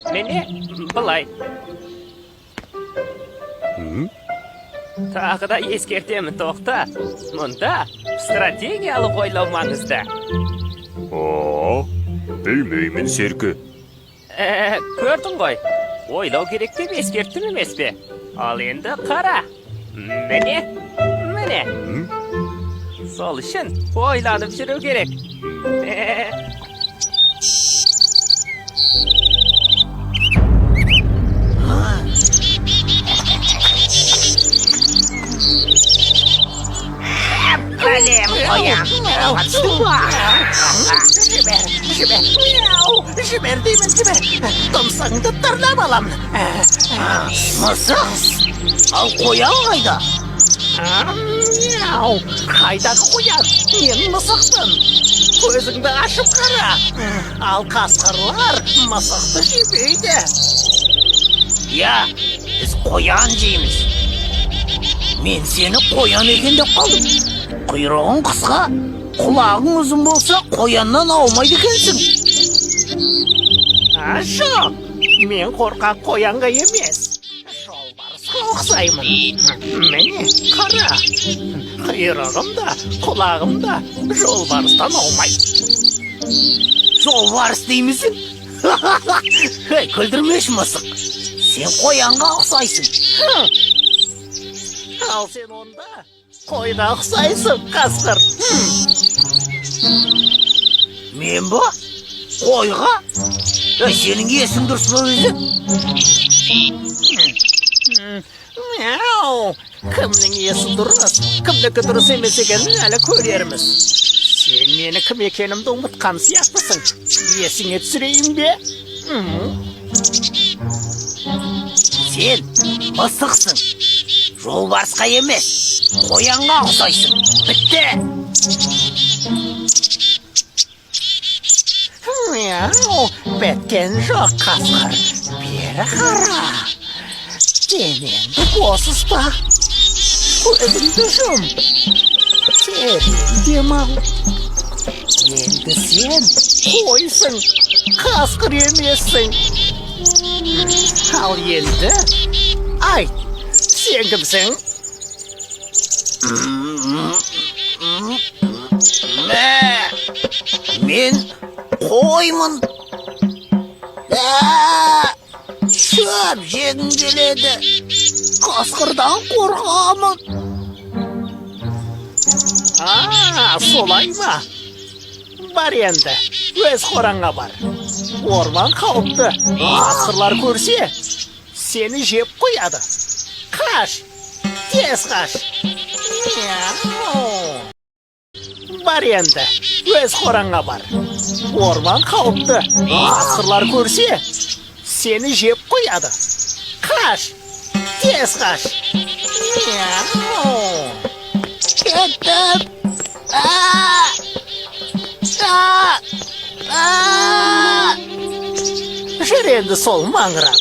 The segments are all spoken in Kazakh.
Meni былай. Tағы да ескертемін, тоқта. Мұнда стратегиялық ойлау маңызды. Білмеймін, Серкі. Көрдің ғой, ойлау керек деп ескерттім емес пе? Ал енді қара. Міне. Сол үшін ойланып жүру керек. Kalem koyan. Жібер деймін, жібер. Тұмсыңды тырнап аламын. Мысық, ал қоян қайда? Қайдағы қоян? Мен мысықпын. Көзіңді ашып қара. Ал қасқырлар мысықты жемейді. Я, біз қоян жейміз. Мен сені қоян екен деп қалдым. Құйрығың қысқа, құлағың ұзын болса, қояннан аумайды екенсің. Жоқ, мен қорқақ қоянға емес. Жолбарысқа ұқсаймын. Міне, қара. Құйрығым да, құлағым да жолбарыстан аумайды. Жолбарыс деймісің? Күлдірмеш мысық. Сен қоянға ұқсайсың. Ал сен онда қойға ұқсайсың, қасқыр. Мен ба? Қойға? Сенің есің дұрыс па өзі? Кімнің есі дұрыс, кімдікі дұрыс емес екенін әлі көрерміз. Сен мені кім екенімді ұмытқан сияқтысың. Есіңе түсірейін бе? Сен мысықсың. Жолбарысқа емес, қоянға ұқсайсың. Бітті. Біткен жоқ, қасқыр. Бері қара. Денеңді бос ұста. Көзіңді жұм. Терең демал. Енді сен қойсың, қасқыр емессің. Ал енді айт, сен кімсің? Мен қоймын. Шөп жегім келеді. Қасқырдан қорқамын. Солай ма? Бар енді, өз қораңа бар. Орман қауіпті. Қасқырлар көрсе, сені жеп қояды. Қаш, тез қаш. Бар енді, өз қораңа бар. Орман қауіпті. Қасқырлар көрсе, сені жеп қояды. Қаш, тез қаш. Кеттім. Жүр енді сол маңырап.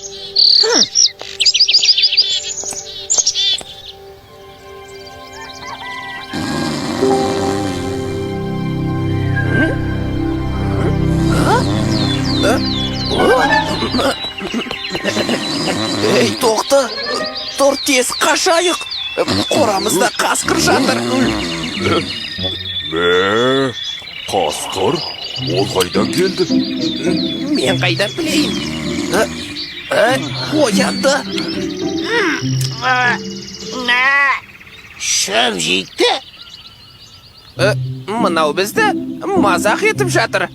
Ей, тоқта, тұр тез қашайық. Қорамызда қасқыр жатыр. Қасқыр? Ол қайдан келді? Мен қайдан білейін? Оянды. Шөп жейді. Мынау бізді мазақ етіп жатыр.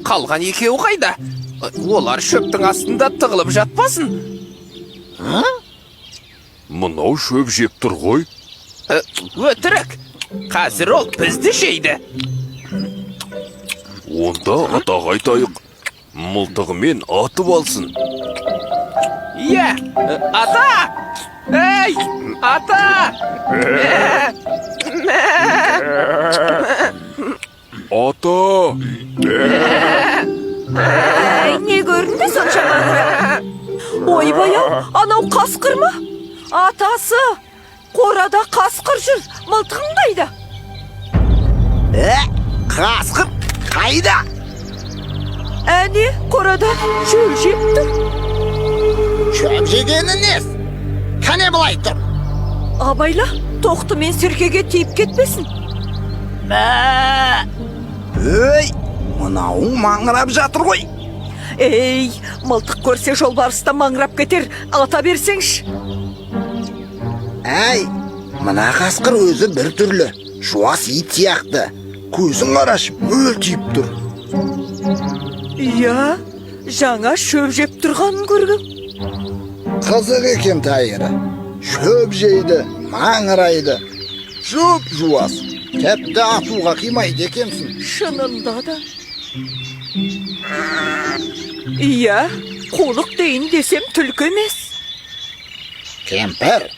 Қалған екеуі қайда? Олар шөптің астында тығылып жатпасын. Мынау шөп жеп тұр ғой. Өтірік. Қазір ол бізді жейді. Онда атаға айтайық. Мылтығымен атып алсын. Иә, ата! Ей, ата! Ата! Не көрінді сонша маңырап? Ойбай-ау, анау қасқыр ма? Атасы, қорада қасқыр жүр, мылтығың қайда? Қасқыр қайда? Әне, қорада шөл жеп тұр. дегені не? Кәне былай тұр. Абайла, тоқты мен серкеге тиіп кетпесін. Ей, мынауың маңырап жатыр ғой. Ей, мылтық көрсе жолбарыста маңырап кетер, ата берсеңші. Әй, мына қасқыр өзі бір түрлі, жуас ит сияқты. Көзің қараш, мөлтиіп тұр. Иә, жаңа шөп жеп тұрғанын көргім. Қызық екен тайыры. Шөп жейді, маңырайды. Шөп жуас. Тәпті атуға қимайды екенсің. Шынында да. Иә, қулық дейін десем түлкі емес. Кемпір,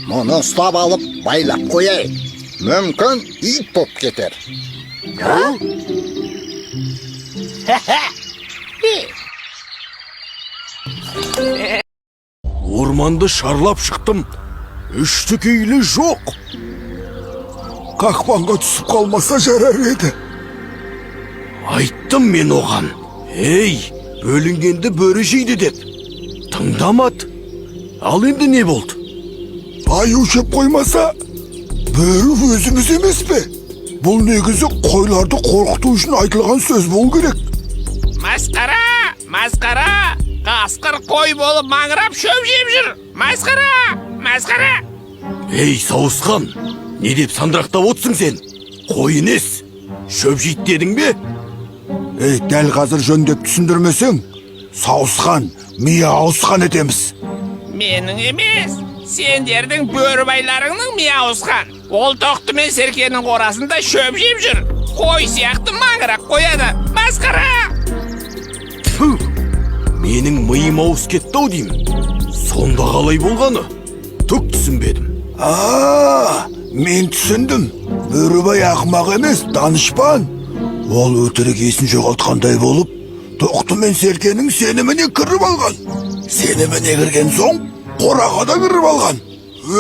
мұны ұстап алып байлап қояй. Мүмкін ит боп кетер. Орманды шарлап шықтым. Үштікейлі жоқ. Қақпанға түсіп қалмаса жарар еді. Айттым мен оған. Ей, бөлінгенді бөрі жейді деп. Тыңдамады. Ал енді не болды? Аю жеп қоймаса, бөрі өзіміз емес пе? Бұл негізі қойларды қорқыту үшін айтылған сөз болу керек. Масқара, масқара, қасқыр қой болып маңырап шөп жеп жүр. Масқара, масқара. Ей, сауысқан, не деп сандырақтап отсың сен? Қой емес, шөп жейді дедің бе? Ей, дәл қазір жөндеп түсіндірмесең, сауысқан, мия ауысқан етеміз. Менің емес, сендердің бөрібайларыңның мия ауысқан. Ол тоқты мен серкенің қорасында шөп жеп жүр. Қой сияқты маңырап қояды. Масқара! Фу, менің миым ауыс кетті-ау деймін. Сонда қалай болғаны? Түк түсінбедім. Мен түсіндім. Бөрібай ақымақ емес, данышпан. Ол өтірік есін жоғалтқандай болып, тоқты мен серкенің сеніміне кіріп алған. Сеніміне кірген соң, қораға да кіріп алған.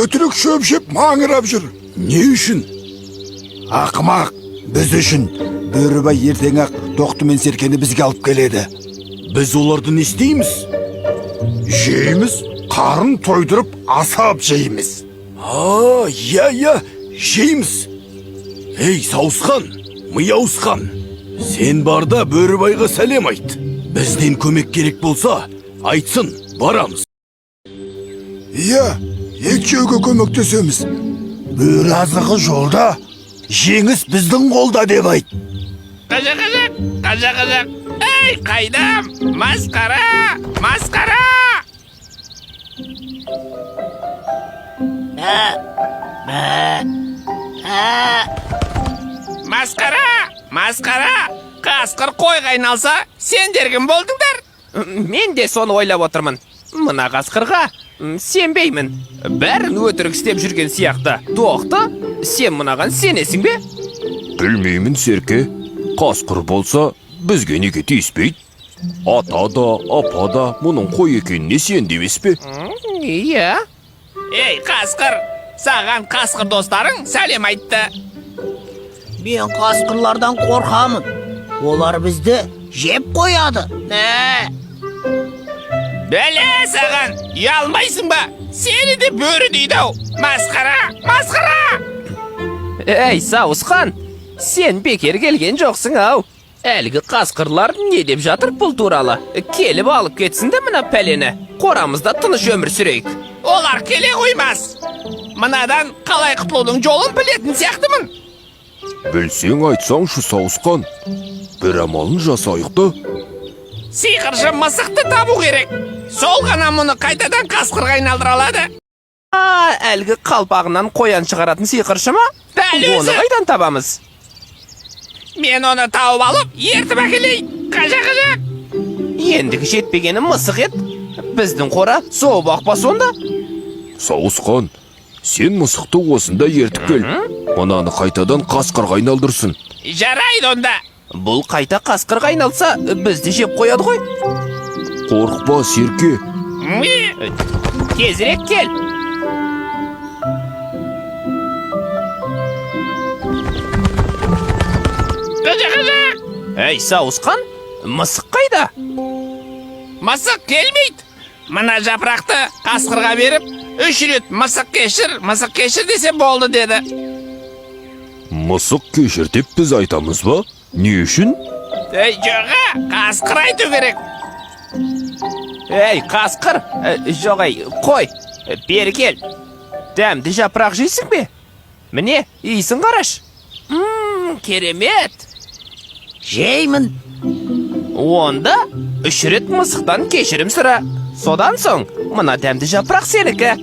Өтірік шөп жеп маңырап жүр. Не үшін? Ақымақ, біз үшін. Бөрібай ертең ақ тоқты мен серкені бізге алып келеді. Біз оларды не істейміз? Жейміз, қарын тойдырып асап жейміз. Иә, жейміз. Ей, сауысқан, мия ауысқан. Сен барда бөрібайға сәлем айт. Бізден көмек керек болса, айтсын, барамыз. Иә, ет жеуге көмектесеміз. Бөрі азығы жолда, жеңіс біздің қолда деп айт. Қажа-қажа. Ей, қайдам? Масқара, масқара. Масқара, қасқыр қойға айналса, сендер кім болдыңдар? Мен де соны ойлап отырмын. Мына қасқырға сенбеймін. Бәрін өтірік істеп жүрген сияқты. Тоқты, сен мынаған сенесің бе? Білмеймін, серке. Қасқыр болса, бізге неге тиіспейді? Ата да, апа да мұның қой екеніне сен демес пе? Иә. Ей, қасқыр, саған қасқыр достарың сәлем айтты. Мен қасқырлардан қорқамын. Олар бізді жеп қояды. Бәле саған, ұялмайсың ба? Сені де бөрі дейді-ау. Масқара! Ей, сауысқан, сен бекер келген жоқсың-ау. Әлгі қасқырлар не деп жатыр бұл туралы? Келіп алып кетсін де мына пәлені. Қорамызда тыныш өмір сүрейік. Олар келе қоймас. Мынадан қалай құтылудың жолын білетін сияқтымын. Білсең айтсаңшы, сауысқан. Бір амалын жасайықты. Сиқыршы мысықты табу керек. Сол ғана мұны қайтадан қасқырға айналдыра алады. Әлгі қалпағынан қоян шығаратын сиқыршы ма? Дәл өзі. Оны қайдан табамыз? Мен оны тауып алып, ертіп әкелейін. Қажа. Ендігі жетпегені мысық ет. Біздің қора соғып ақпа сонда. Сауысқан, сен мысықты осында ертіп кел. Мынаны қайтадан қасқырға айналдырсын. Жарайды онда. Бұл қайта қасқырға айналса, бізді жеп қояды ғой. Қорықпа, серке. Тезірек кел. Қажа. Әй, сауысқан, мысық қайда? Мысық келмейді. Mına japraқты қасқырға беріп, 3 рет мысық кешір десе болды деді. Мысық кешір деп біз айтамыз ба? Не үшін? Жоға, қасқыр айту керек. Қасқыр, жоғай, қой, бері кел. Дәмді жапырақ жейсің бе? Міне, иісін қараш. Керемет. Жеймін. Онда 3 рет мысықтан кешірім сұра. Содан соң, мына дәмді жапырақ сенікі.